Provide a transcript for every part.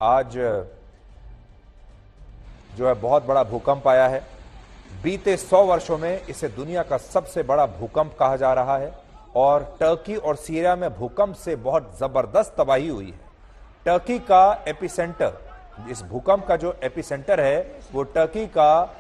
आज जो है बहुत बड़ा भूकंप आया है। बीते 100 वर्षों में इसे दुनिया का सबसे बड़ा भूकंप कहा जा रहा है और टर्की और सीरिया में भूकंप से बहुत जबरदस्त तबाही हुई है। टर्की का एपिसेंटर, इस भूकंप का जो एपिसेंटर है वो टर्की का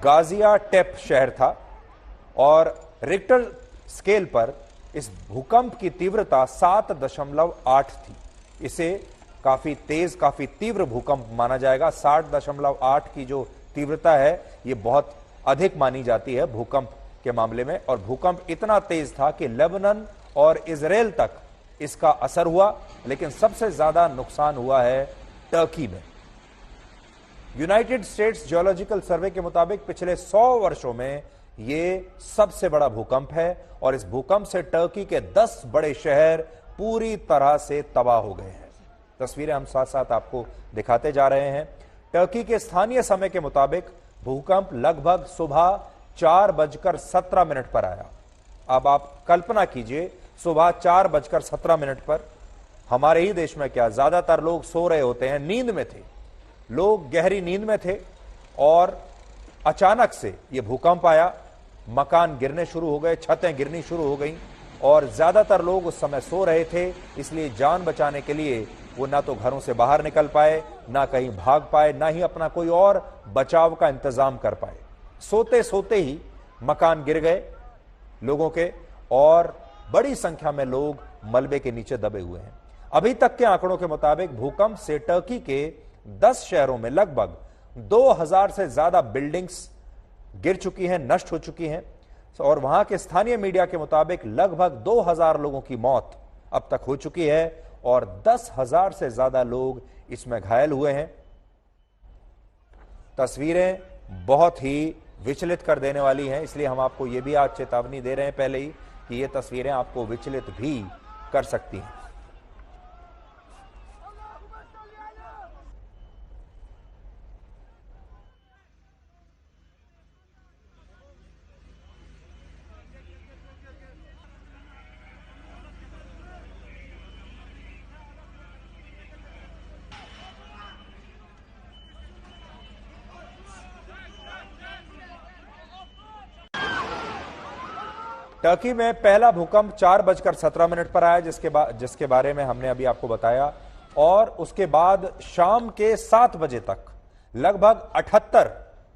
गाजियाटेप शहर था और रिक्टर स्केल पर इस भूकंप की तीव्रता 7.8 थी। इसे काफी तेज, काफी तीव्र भूकंप माना जाएगा। 7.8 की जो तीव्रता है ये बहुत अधिक मानी जाती है भूकंप के मामले में, और भूकंप इतना तेज था कि लेबनान और इजराइल तक इसका असर हुआ, लेकिन सबसे ज्यादा नुकसान हुआ है टर्की में। यूनाइटेड स्टेट्स जियोलॉजिकल सर्वे के मुताबिक पिछले 100 वर्षों में यह सबसे बड़ा भूकंप है और इस भूकंप से टर्की के 10 बड़े शहर पूरी तरह से तबाह हो गए हैं। तस्वीरें हम साथ साथ आपको दिखाते जा रहे हैं। टर्की के स्थानीय समय के मुताबिक भूकंप लगभग सुबह 4:17 पर आया। अब आप कल्पना कीजिए, सुबह 4:17 पर हमारे ही देश में क्या, ज्यादातर लोग सो रहे होते हैं, नींद में थे, लोग गहरी नींद में थे और अचानक से यह भूकंप आया। मकान गिरने शुरू हो गए, छतें गिरनी शुरू हो गई और ज्यादातर लोग उस समय सो रहे थे, इसलिए जान बचाने के लिए वो ना तो घरों से बाहर निकल पाए, ना कहीं भाग पाए, ना ही अपना कोई और बचाव का इंतजाम कर पाए। सोते सोते ही मकान गिर गए लोगों के और बड़ी संख्या में लोग मलबे के नीचे दबे हुए हैं। अभी तक के आंकड़ों के मुताबिक भूकंप से टर्की के 10 शहरों में लगभग 2000 से ज्यादा बिल्डिंग्स गिर चुकी हैं, नष्ट हो चुकी हैं और वहां के स्थानीय मीडिया के मुताबिक लगभग 2000 लोगों की मौत अब तक हो चुकी है और 10,000 से ज्यादा लोग इसमें घायल हुए हैं। तस्वीरें बहुत ही विचलित कर देने वाली हैं, इसलिए हम आपको यह भी आज चेतावनी दे रहे हैं पहले ही कि ये तस्वीरें आपको विचलित भी कर सकती हैं। टर्की में पहला भूकंप 4:17 पर आया, जिसके बारे में हमने अभी आपको बताया, और उसके बाद शाम के 7 बजे तक लगभग 78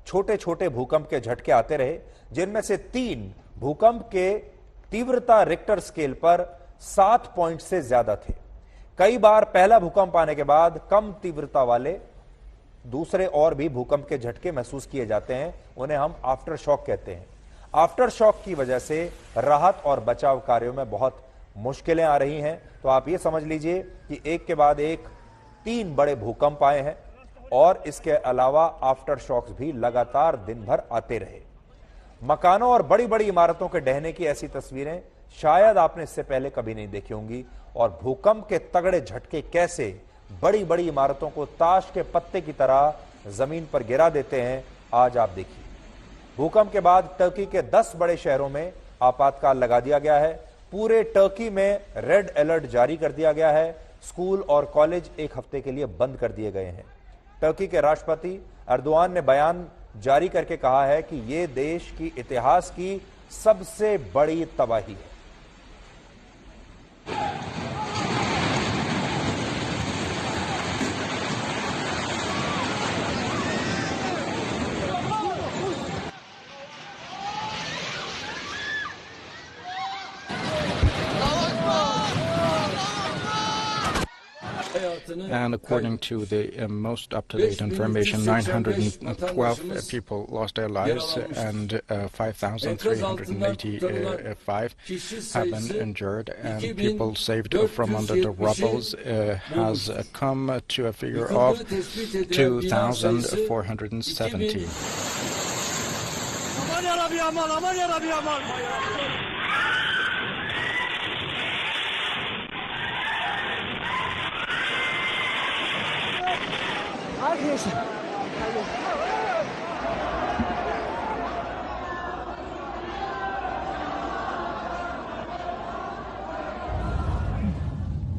छोटे छोटे भूकंप के झटके आते रहे, जिनमें से 3 भूकंप के तीव्रता रिक्टर स्केल पर 7 पॉइंट से ज्यादा थे। कई बार पहला भूकंप आने के बाद कम तीव्रता वाले दूसरे और भी भूकंप के झटके महसूस किए जाते हैं, उन्हें हम आफ्टर शॉक कहते हैं। आफ्टर शॉक की वजह से राहत और बचाव कार्यों में बहुत मुश्किलें आ रही हैं। तो आप ये समझ लीजिए कि एक के बाद एक 3 बड़े भूकंप आए हैं और इसके अलावा आफ्टर शॉक्स भी लगातार दिन भर आते रहे। मकानों और बड़ी बड़ी इमारतों के ढहने की ऐसी तस्वीरें शायद आपने इससे पहले कभी नहीं देखी होंगी, और भूकंप के तगड़े झटके कैसे बड़ी बड़ी इमारतों को ताश के पत्ते की तरह जमीन पर गिरा देते हैं, आज आप देखिए। भूकंप के बाद टर्की के 10 बड़े शहरों में आपातकाल लगा दिया गया है। पूरे टर्की में रेड अलर्ट जारी कर दिया गया है। स्कूल और कॉलेज एक हफ्ते के लिए बंद कर दिए गए हैं। टर्की के राष्ट्रपति अर्दोआन ने बयान जारी करके कहा है कि यह देश की इतिहास की सबसे बड़ी तबाही है। And according to the most up-to-date information, 912 people lost their lives and 5,385 have been injured, and people saved from under the rubble has come to a figure of 2,470.